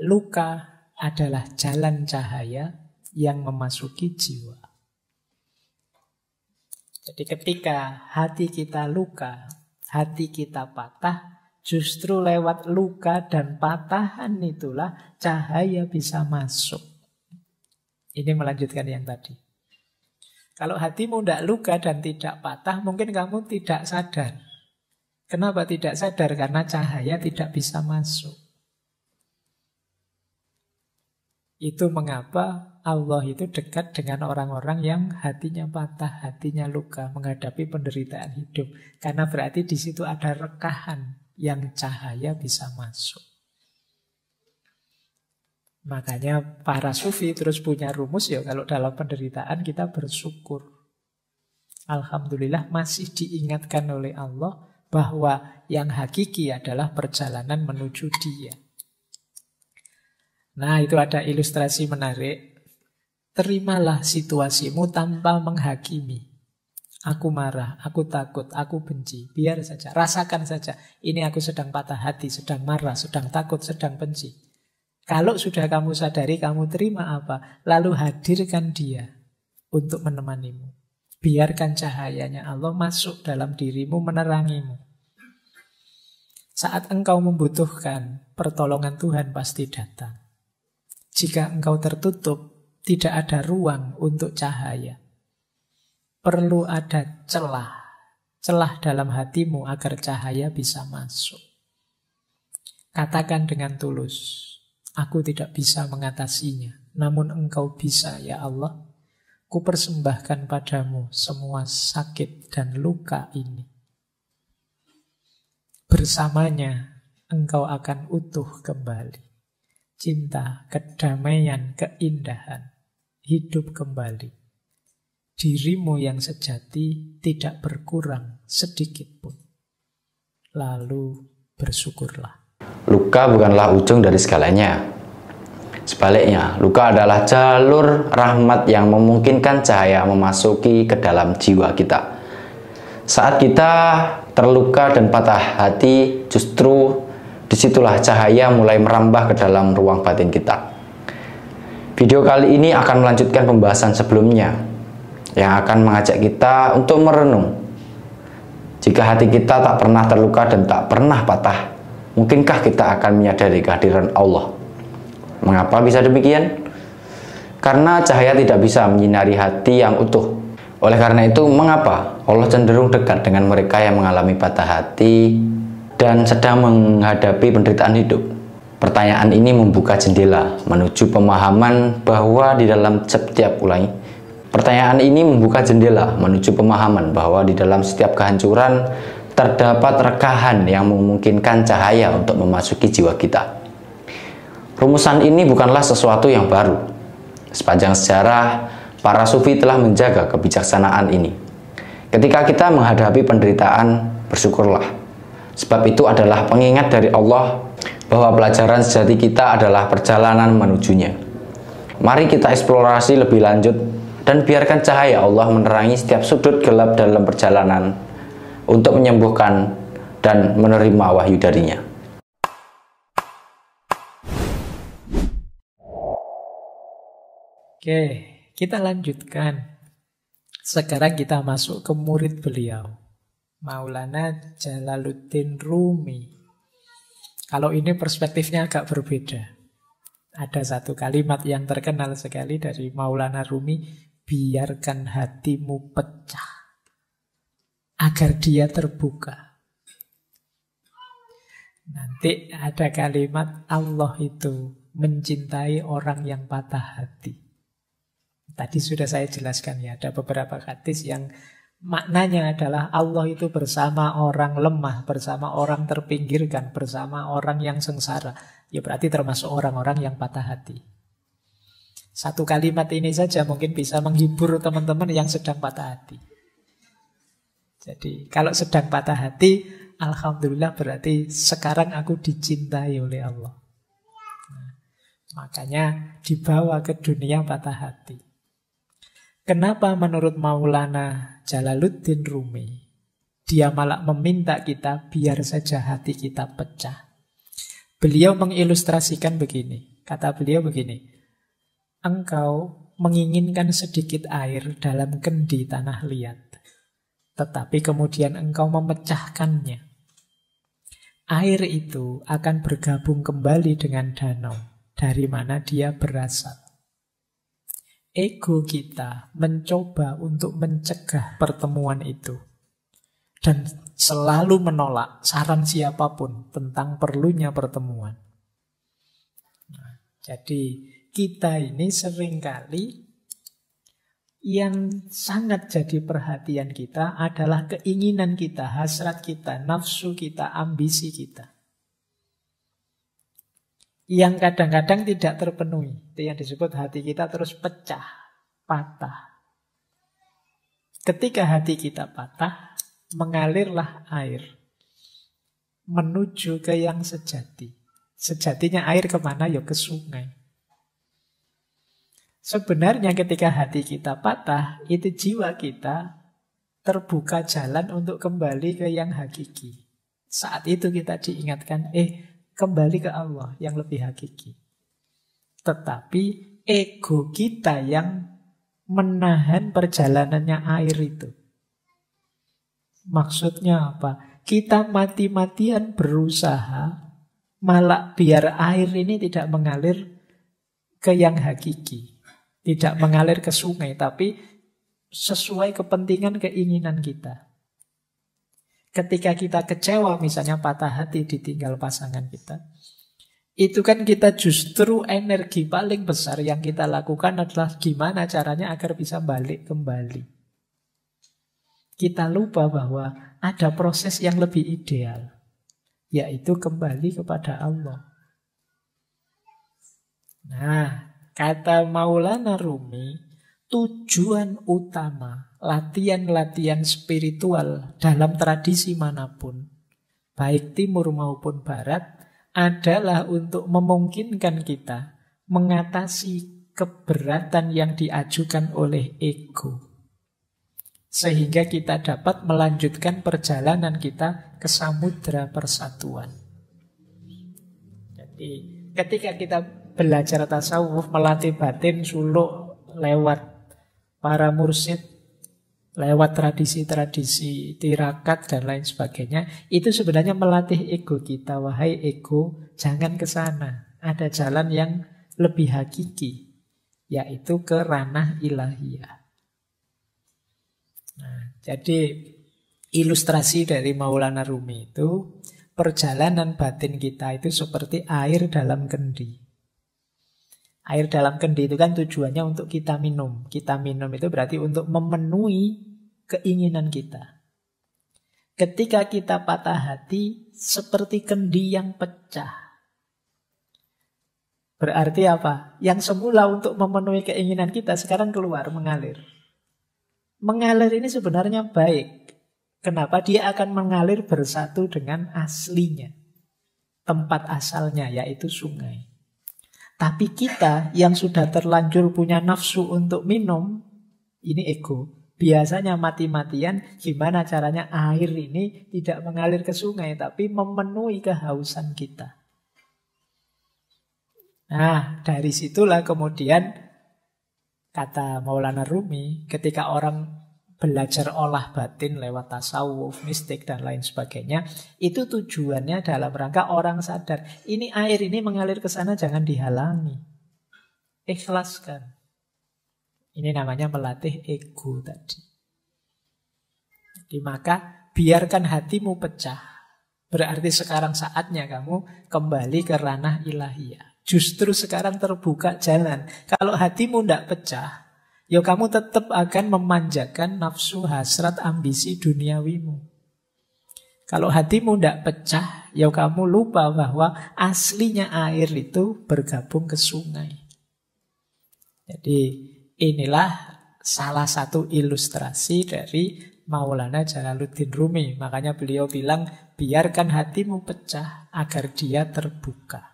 luka adalah jalan cahaya yang memasuki jiwa. Jadi ketika hati kita luka, hati kita patah, justru lewat luka dan patahan itulah cahaya bisa masuk. Ini melanjutkan yang tadi. Kalau hatimu tidak luka dan tidak patah, mungkin kamu tidak sadar. Kenapa tidak sadar? Karena cahaya tidak bisa masuk. Itu mengapa Allah itu dekat dengan orang-orang yang hatinya patah, hatinya luka, menghadapi penderitaan hidup. Karena berarti di situ ada rekahan yang cahaya bisa masuk. Makanya para sufi terus punya rumus ya, kalau dalam penderitaan kita bersyukur. Alhamdulillah masih diingatkan oleh Allah bahwa yang hakiki adalah perjalanan menuju Dia. Nah, itu ada ilustrasi menarik. Terimalah situasimu tanpa menghakimi. Aku marah, aku takut, aku benci. Biar saja, rasakan saja. Ini aku sedang patah hati, sedang marah, sedang takut, sedang benci. Kalau sudah kamu sadari, kamu terima apa? Lalu hadirkan Dia untuk menemanimu. Biarkan cahayanya Allah masuk dalam dirimu, menerangimu. Saat engkau membutuhkan pertolongan Tuhan pasti datang. Jika engkau tertutup, tidak ada ruang untuk cahaya. Perlu ada celah dalam hatimu agar cahaya bisa masuk. Katakan dengan tulus, aku tidak bisa mengatasinya, namun Engkau bisa ya Allah. Ku persembahkan padamu semua sakit dan luka ini. Bersamanya Engkau akan utuh kembali. Cinta, kedamaian, keindahan, hidup kembali. Dirimu yang sejati tidak berkurang sedikit pun. Lalu bersyukurlah. Luka bukanlah ujung dari segalanya. Sebaliknya, luka adalah jalur rahmat yang memungkinkan cahaya memasuki ke dalam jiwa kita. Saat kita terluka dan patah hati, justru disitulah cahaya mulai merambah ke dalam ruang batin kita. Video kali ini akan melanjutkan pembahasan sebelumnya, yang akan mengajak kita untuk merenung. Jika hati kita tak pernah terluka dan tak pernah patah, mungkinkah kita akan menyadari kehadiran Allah? Mengapa bisa demikian? Karena cahaya tidak bisa menyinari hati yang utuh. Oleh karena itu, mengapa Allah cenderung dekat dengan mereka yang mengalami patah hati dan sedang menghadapi penderitaan hidup? Pertanyaan ini membuka jendela menuju pemahaman bahwa di dalam setiap Pertanyaan ini membuka jendela menuju pemahaman bahwa di dalam setiap kehancuran terdapat rekahan yang memungkinkan cahaya untuk memasuki jiwa kita. Rumusan ini bukanlah sesuatu yang baru. Sepanjang sejarah, para sufi telah menjaga kebijaksanaan ini. Ketika kita menghadapi penderitaan, bersyukurlah. Sebab itu adalah pengingat dari Allah bahwa pelajaran sejati kita adalah perjalanan menujunya. Mari kita eksplorasi lebih lanjut dan biarkan cahaya Allah menerangi setiap sudut gelap dalam perjalanan untuk menyembuhkan dan menerima wahyu darinya. Oke, kita lanjutkan. Sekarang kita masuk ke murid beliau, Maulana Jalaluddin Rumi. Kalau ini perspektifnya agak berbeda. Ada satu kalimat yang terkenal sekali dari Maulana Rumi, biarkan hatimu pecah agar dia terbuka. Nanti ada kalimat Allah itu mencintai orang yang patah hati. Tadi sudah saya jelaskan ya, ada beberapa hadis yang maknanya adalah Allah itu bersama orang lemah, bersama orang terpinggirkan, bersama orang yang sengsara. Ya berarti termasuk orang-orang yang patah hati. Satu kalimat ini saja mungkin bisa menghibur teman-teman yang sedang patah hati. Jadi kalau sedang patah hati, alhamdulillah berarti sekarang aku dicintai oleh Allah. Nah, makanya dibawa ke dunia patah hati. Kenapa menurut Maulana Jalaluddin Rumi dia malah meminta kita biar saja hati kita pecah? Beliau mengilustrasikan begini. Kata beliau begini. Engkau menginginkan sedikit air dalam kendi tanah liat, tetapi kemudian engkau memecahkannya. Air itu akan bergabung kembali dengan danau dari mana dia berasal. Ego kita mencoba untuk mencegah pertemuan itu dan selalu menolak saran siapapun tentang perlunya pertemuan. Nah, jadi kita ini seringkali yang sangat jadi perhatian kita adalah keinginan kita, hasrat kita, nafsu kita, ambisi kita. Yang kadang-kadang tidak terpenuhi. Itu yang disebut hati kita terus pecah, patah. Ketika hati kita patah, mengalirlah air menuju ke yang sejati. Sejatinya air kemana? Ya ke sungai. Sebenarnya ketika hati kita patah, itu jiwa kita terbuka jalan untuk kembali ke yang hakiki. Saat itu kita diingatkan, kembali ke Allah yang lebih hakiki. Tetapi ego kita yang menahan perjalanannya air itu. Maksudnya apa? Kita mati-matian berusaha malah biar air ini tidak mengalir ke yang hakiki. Tidak mengalir ke sungai, tapi sesuai kepentingan keinginan kita. Ketika kita kecewa, misalnya patah hati ditinggal pasangan kita, itu kan kita justru energi paling besar yang kita lakukan adalah gimana caranya agar bisa balik kembali. Kita lupa bahwa ada proses yang lebih ideal, yaitu kembali kepada Allah. Nah, kata Maulana Rumi, tujuan utama latihan-latihan spiritual dalam tradisi manapun, baik timur maupun barat, adalah untuk memungkinkan kita mengatasi keberatan yang diajukan oleh ego. Sehingga kita dapat melanjutkan perjalanan kita ke samudra persatuan. Jadi ketika kita belajar tasawuf, melatih batin, suluk lewat para mursyid, lewat tradisi-tradisi tirakat dan lain sebagainya, itu sebenarnya melatih ego kita. Wahai ego, jangan ke sana. Ada jalan yang lebih hakiki, yaitu ke ranah ilahiyah. Nah, jadi ilustrasi dari Maulana Rumi itu, perjalanan batin kita itu seperti air dalam kendi. Air dalam kendi itu kan tujuannya untuk kita minum. Kita minum itu berarti untuk memenuhi keinginan kita. Ketika kita patah hati, seperti kendi yang pecah. Berarti apa? Yang semula untuk memenuhi keinginan kita sekarang keluar, mengalir. Mengalir ini sebenarnya baik. Kenapa? Dia akan mengalir bersatu dengan aslinya. Tempat asalnya, yaitu sungai. Tapi kita yang sudah terlanjur punya nafsu untuk minum, ini ego. Biasanya mati-matian gimana caranya air ini tidak mengalir ke sungai, tapi memenuhi kehausan kita. Nah, dari situlah kemudian kata Maulana Rumi, ketika orang belajar olah batin lewat tasawuf, mistik, dan lain sebagainya, itu tujuannya dalam rangka orang sadar. Ini air ini mengalir ke sana, jangan dihalangi. Ikhlaskan. Ini namanya melatih ego tadi. Jadi maka biarkan hatimu pecah. Berarti sekarang saatnya kamu kembali ke ranah ilahiyah. Justru sekarang terbuka jalan. Kalau hatimu tidak pecah, ya kamu tetap akan memanjakan nafsu, hasrat, ambisi duniawimu. Kalau hatimu tidak pecah, ya kamu lupa bahwa aslinya air itu bergabung ke sungai. Jadi inilah salah satu ilustrasi dari Maulana Jalaluddin Rumi. Makanya beliau bilang, biarkan hatimu pecah agar dia terbuka.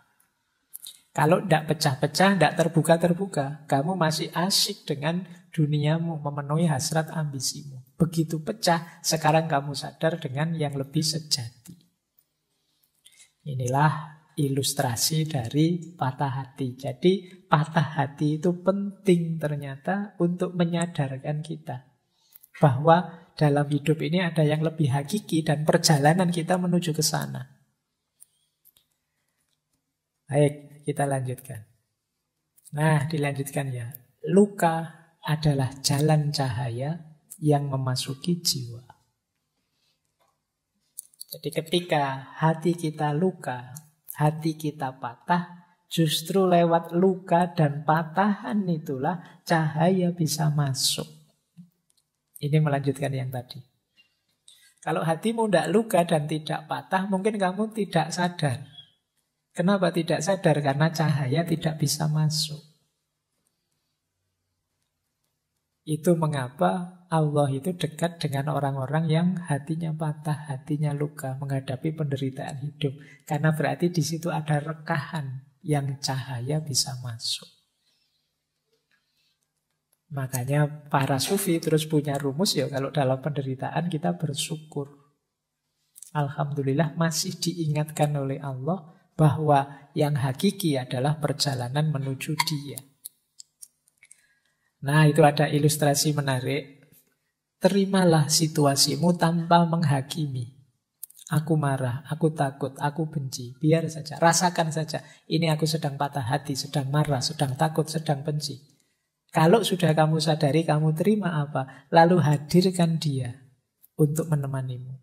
Kalau tidak pecah-pecah, tidak terbuka-terbuka, kamu masih asyik dengan duniamu, memenuhi hasrat ambisimu. Begitu pecah, sekarang kamu sadar dengan yang lebih sejati. Inilah ilustrasi dari patah hati. Jadi patah hati itu penting ternyata untuk menyadarkan kita bahwa dalam hidup ini ada yang lebih hakiki dan perjalanan kita menuju ke sana. Baik, kita lanjutkan. Nah, dilanjutkan ya. Luka adalah jalan cahaya yang memasuki jiwa. Jadi ketika hati kita luka, hati kita patah, justru lewat luka dan patahan itulah cahaya bisa masuk. Ini melanjutkan yang tadi. Kalau hatimu tidak luka dan tidak patah, mungkin kamu tidak sadar. Kenapa tidak sadar? Karena cahaya tidak bisa masuk. Itu mengapa Allah itu dekat dengan orang-orang yang hatinya patah, hatinya luka, menghadapi penderitaan hidup. Karena berarti di situ ada rekahan yang cahaya bisa masuk. Makanya para sufi terus punya rumus ya, kalau dalam penderitaan kita bersyukur. Alhamdulillah masih diingatkan oleh Allah bahwa yang hakiki adalah perjalanan menuju Dia. Nah, itu ada ilustrasi menarik. Terimalah situasimu tanpa menghakimi. Aku marah, aku takut, aku benci. Biar saja, rasakan saja. Ini aku sedang patah hati, sedang marah, sedang takut, sedang benci. Kalau sudah kamu sadari, kamu terima apa? Lalu hadirkan Dia untuk menemanimu.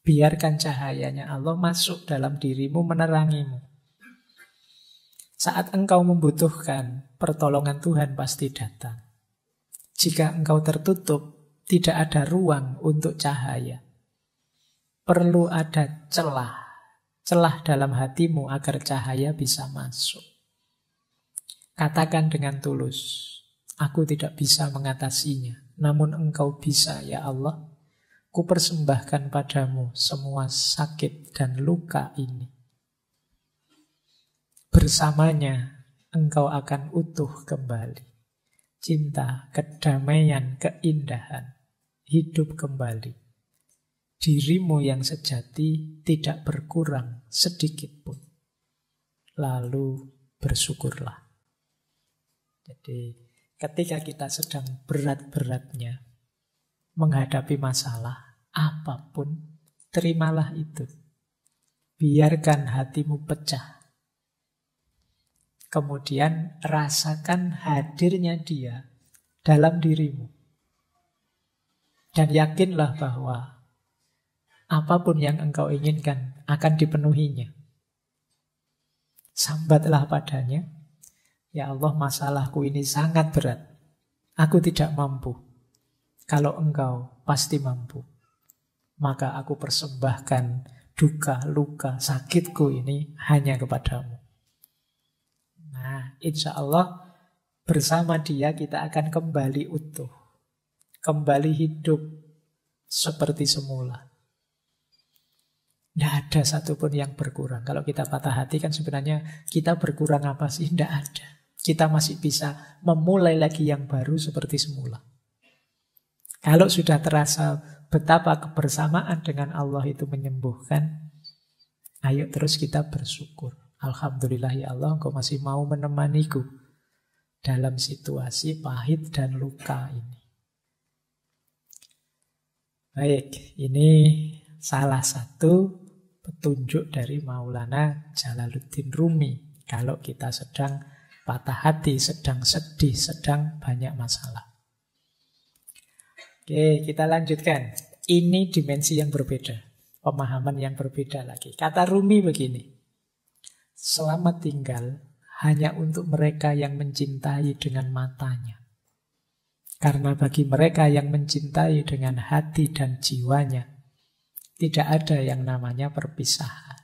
Biarkan cahayanya Allah masuk dalam dirimu, menerangimu. Saat engkau membutuhkan pertolongan Tuhan pasti datang. Jika engkau tertutup, tidak ada ruang untuk cahaya. Perlu ada celah dalam hatimu agar cahaya bisa masuk. Katakan dengan tulus, aku tidak bisa mengatasinya, namun engkau bisa ya Allah. Kupersembahkan padamu semua sakit dan luka ini. Bersamanya engkau akan utuh kembali. Cinta, kedamaian, keindahan, hidup kembali. Dirimu yang sejati tidak berkurang sedikit pun. Lalu bersyukurlah. Jadi ketika kita sedang berat-beratnya menghadapi masalah apapun, terimalah itu. Biarkan hatimu pecah. Kemudian rasakan hadirnya Dia dalam dirimu. Dan yakinlah bahwa apapun yang engkau inginkan akan dipenuhinya. Sambatlah padanya, ya Allah, masalahku ini sangat berat. Aku tidak mampu. Kalau engkau pasti mampu. Maka aku persembahkan duka, luka, sakitku ini hanya kepadamu. Nah, insya Allah bersama Dia kita akan kembali utuh. Kembali hidup seperti semula. Tidak ada satupun yang berkurang. Kalau kita patah hati kan sebenarnya kita berkurang apa sih? Tidak ada. Kita masih bisa memulai lagi yang baru seperti semula. Kalau sudah terasa betapa kebersamaan dengan Allah itu menyembuhkan, ayo terus kita bersyukur. Alhamdulillah ya Allah, Engkau masih mau menemaniku dalam situasi pahit dan luka ini. Baik, ini salah satu petunjuk dari Maulana Jalaluddin Rumi. Kalau kita sedang patah hati, sedang sedih, sedang banyak masalah. Oke, kita lanjutkan. Ini dimensi yang berbeda. Pemahaman yang berbeda lagi. Kata Rumi begini. Selamat tinggal hanya untuk mereka yang mencintai dengan matanya. Karena bagi mereka yang mencintai dengan hati dan jiwanya, tidak ada yang namanya perpisahan.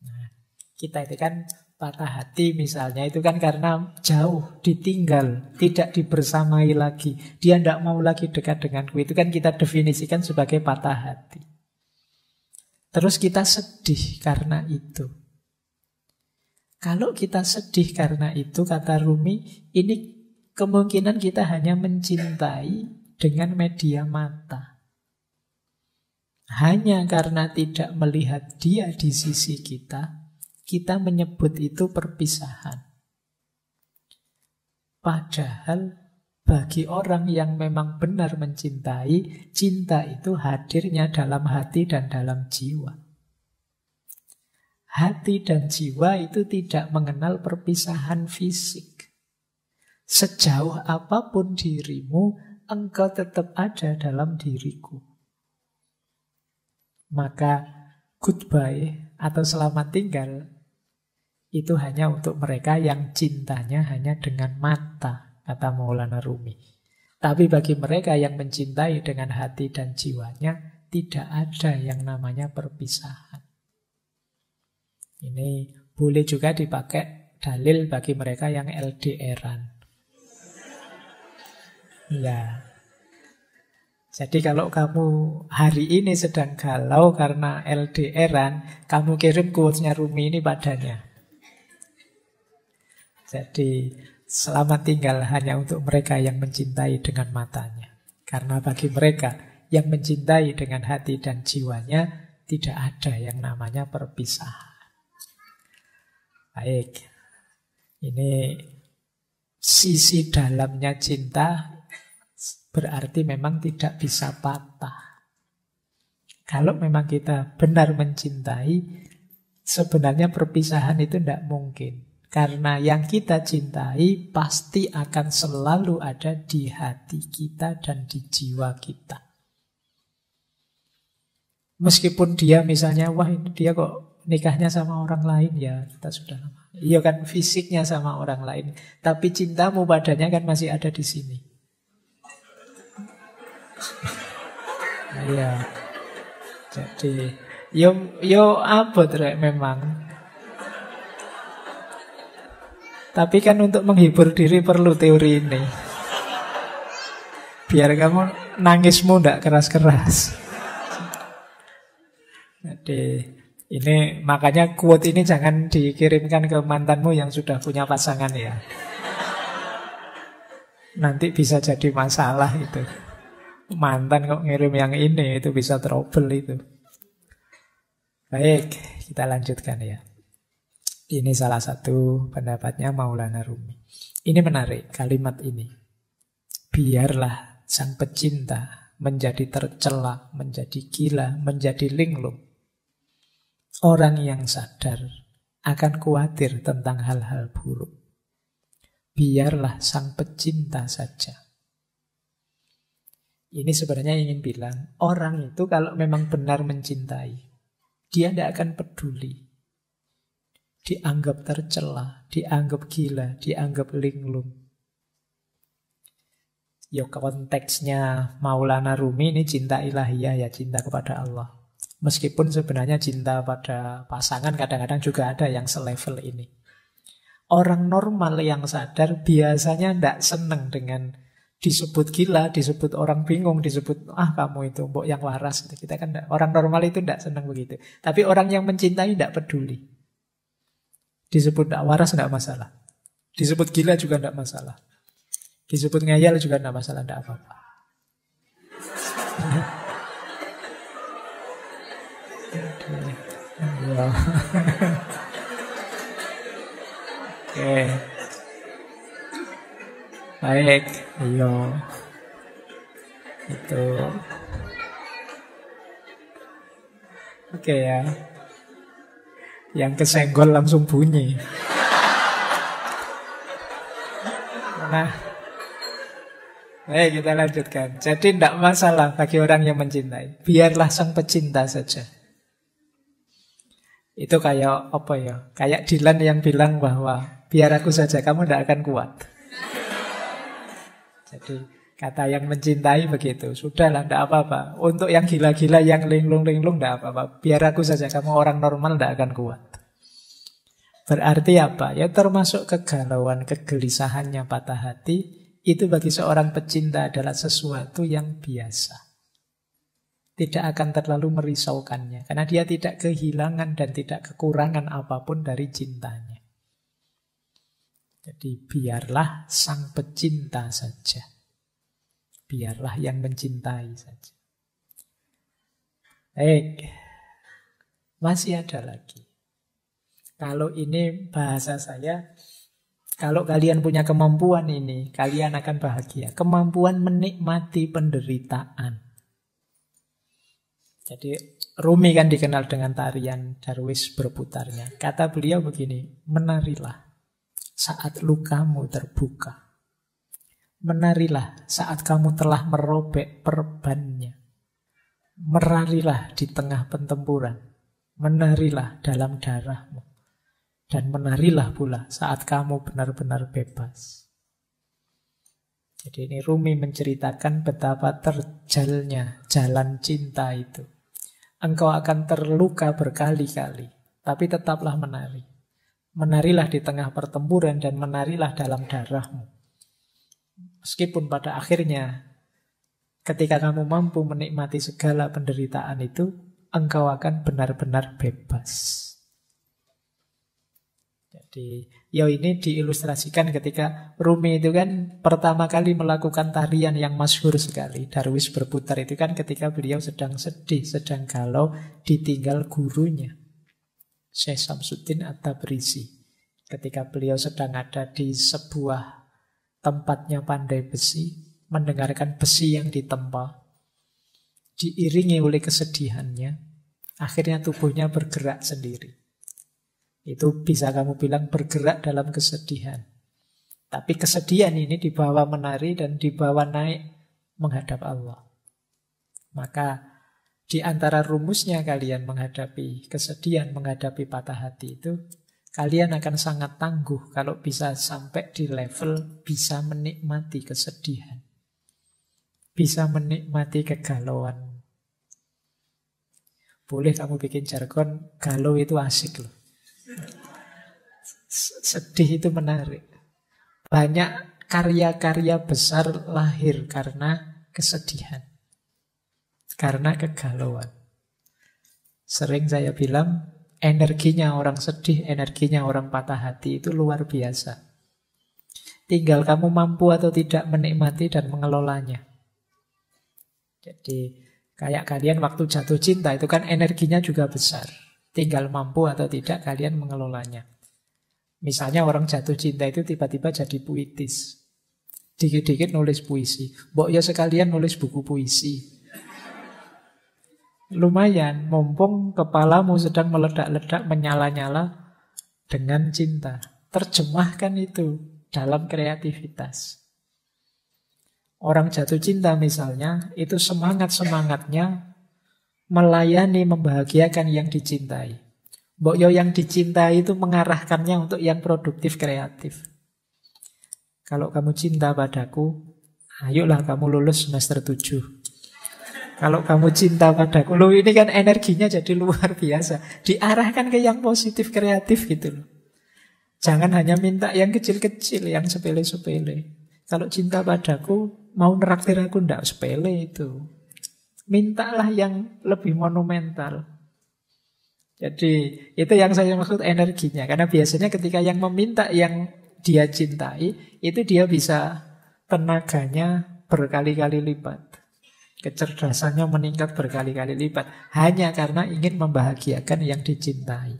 Nah, kita itu kan patah hati misalnya, itu kan karena jauh, ditinggal, tidak dibersamai lagi. Dia tidak mau lagi dekat denganku. Itu kan kita definisikan sebagai patah hati. Terus kita sedih karena itu. Kalau kita sedih karena itu, kata Rumi, ini kemungkinan kita hanya mencintai dengan media mata. Hanya karena tidak melihat dia di sisi kita, kita menyebut itu perpisahan. Padahal bagi orang yang memang benar mencintai, cinta itu hadirnya dalam hati dan dalam jiwa. Hati dan jiwa itu tidak mengenal perpisahan fisik. Sejauh apapun dirimu, engkau tetap ada dalam diriku. Maka goodbye atau selamat tinggal itu hanya untuk mereka yang cintanya hanya dengan mata, kata Maulana Rumi. Tapi bagi mereka yang mencintai dengan hati dan jiwanya, tidak ada yang namanya perpisahan. Ini boleh juga dipakai dalil bagi mereka yang LDR-an. Ya. Jadi kalau kamu hari ini sedang galau karena LDR-an, kamu kirim quotes-nya Rumi ini padanya. Jadi selamat tinggal hanya untuk mereka yang mencintai dengan matanya. Karena bagi mereka yang mencintai dengan hati dan jiwanya, tidak ada yang namanya perpisahan. Baik, ini sisi dalamnya cinta berarti memang tidak bisa patah. Kalau memang kita benar mencintai, sebenarnya perpisahan itu tidak mungkin. Karena yang kita cintai pasti akan selalu ada di hati kita dan di jiwa kita. Meskipun dia misalnya, wah ini dia kok nikahnya sama orang lain, ya kita sudah lama. Iya kan fisiknya sama orang lain, tapi cintamu padanya kan masih ada di sini. Iya. Jadi yo abot rek memang. Tapi kan untuk menghibur diri perlu teori ini. Biar kamu nangismu ndak keras-keras. Jadi ini makanya quote ini jangan dikirimkan ke mantanmu yang sudah punya pasangan ya. Nanti bisa jadi masalah itu. Mantan kok ngirim yang ini, itu bisa trouble itu. Baik, kita lanjutkan ya. Ini salah satu pendapatnya Maulana Rumi. Ini menarik kalimat ini. Biarlah sang pecinta menjadi tercela, menjadi gila, menjadi linglung. Orang yang sadar akan khawatir tentang hal-hal buruk. Biarlah sang pecinta saja. Ini sebenarnya ingin bilang, orang itu kalau memang benar mencintai, dia tidak akan peduli. Dianggap tercela, dianggap gila, dianggap linglung. Ya konteksnya Maulana Rumi ini cinta ilahiyah ya, cinta kepada Allah. Meskipun sebenarnya cinta pada pasangan kadang-kadang juga ada yang selevel ini. Orang normal yang sadar biasanya tidak senang dengan disebut gila, disebut orang bingung, disebut kamu itu mbok yang waras. Kita kan orang normal itu tidak senang begitu. Tapi orang yang mencintai tidak peduli. Disebut tidak waras tidak masalah. Disebut gila juga tidak masalah. Disebut ngayal juga tidak masalah, tidak apa-apa. Oke. Baik, iya. Itu. Oke ya. Yang kesenggol langsung bunyi. Nah, baik kita lanjutkan. Jadi tidak masalah bagi orang yang mencintai. Biarlah sang pecinta saja. Itu kayak apa ya? Kayak Dylan yang bilang bahwa biar aku saja, kamu tidak akan kuat. Jadi kata yang mencintai begitu. Sudahlah, tidak apa-apa. Untuk yang gila-gila, yang linglung-linglung, tidak apa-apa. Biar aku saja, kamu orang normal tidak akan kuat. Berarti apa? Ya termasuk kegalauan, kegelisahannya, patah hati. Itu bagi seorang pecinta adalah sesuatu yang biasa. Tidak akan terlalu merisaukannya. Karena dia tidak kehilangan dan tidak kekurangan apapun dari cintanya. Jadi biarlah sang pecinta saja. Biarlah yang mencintai saja. Masih ada lagi. Kalau ini bahasa saya, kalau kalian punya kemampuan ini, kalian akan bahagia. Kemampuan menikmati penderitaan. Jadi Rumi kan dikenal dengan tarian Darwis berputarnya. Kata beliau begini, menarilah saat lukamu terbuka. Menarilah saat kamu telah merobek perbannya. Merarilah di tengah pertempuran. Menarilah dalam darahmu. Dan menarilah pula saat kamu benar-benar bebas. Jadi ini Rumi menceritakan betapa terjalnya jalan cinta itu. Engkau akan terluka berkali-kali, tapi tetaplah menari. Menarilah di tengah pertempuran dan menarilah dalam darahmu. Meskipun pada akhirnya ketika kamu mampu menikmati segala penderitaan itu, engkau akan benar-benar bebas. Jadi, ini diilustrasikan ketika Rumi itu kan pertama kali melakukan tarian yang masyhur sekali. Darwis berputar itu kan ketika beliau sedang sedih, sedang galau, ditinggal gurunya, Syekh Samsuddin At-Tabrisi. Ketika beliau sedang ada di sebuah tempatnya pandai besi, mendengarkan besi yang ditempa, diiringi oleh kesedihannya, akhirnya tubuhnya bergerak sendiri. Itu bisa kamu bilang bergerak dalam kesedihan. Tapi kesedihan ini dibawa menari dan dibawa naik menghadap Allah. Maka di antara rumusnya kalian menghadapi kesedihan, menghadapi patah hati itu, kalian akan sangat tangguh kalau bisa sampai di level bisa menikmati kesedihan. Bisa menikmati kegalauan. Boleh kamu bikin jargon, galau itu asik loh. Sedih itu menarik. Banyak karya-karya besar lahir karena kesedihan, karena kegalauan. Sering saya bilang, energinya orang sedih, energinya orang patah hati itu luar biasa. Tinggal kamu mampu atau tidak menikmati dan mengelolanya. Jadi kayak kalian waktu jatuh cinta itu kan energinya juga besar. Tinggal mampu atau tidak kalian mengelolanya. Misalnya orang jatuh cinta itu tiba-tiba jadi puitis. Dikit-dikit nulis puisi. Mbok ya sekalian nulis buku puisi. Lumayan, mumpung kepalamu sedang meledak-ledak, menyala-nyala dengan cinta. Terjemahkan itu dalam kreativitas. Orang jatuh cinta misalnya, itu semangat-semangatnya melayani, membahagiakan yang dicintai. Mbok yo yang dicintai itu mengarahkannya untuk yang produktif, kreatif. Kalau kamu cinta padaku, ayolah kamu lulus semester 7. Kalau kamu cinta padaku, loh ini kan energinya jadi luar biasa. Diarahkan ke yang positif, kreatif gitu loh. Jangan hanya minta yang kecil-kecil, yang sepele-sepele. Kalau cinta padaku, mau neraktir aku ndak sepele itu. Mintalah yang lebih monumental. Jadi itu yang saya maksud energinya. Karena biasanya ketika yang meminta yang dia cintai, itu dia bisa tenaganya berkali-kali lipat. Kecerdasannya meningkat berkali-kali lipat. Hanya karena ingin membahagiakan yang dicintai.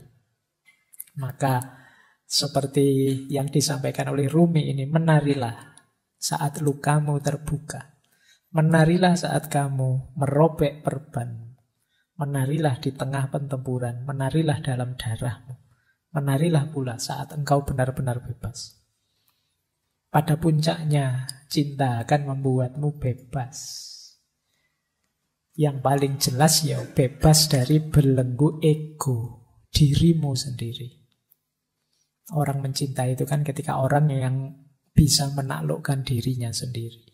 Maka seperti yang disampaikan oleh Rumi ini, menarilah saat lukamu terbuka. Menarilah saat kamu merobek perban. Menarilah di tengah pertempuran. Menarilah dalam darahmu. Menarilah pula saat engkau benar-benar bebas. Pada puncaknya, cinta akan membuatmu bebas. Yang paling jelas ya bebas dari belenggu ego, dirimu sendiri. Orang mencintai itu kan ketika orang yang bisa menaklukkan dirinya sendiri.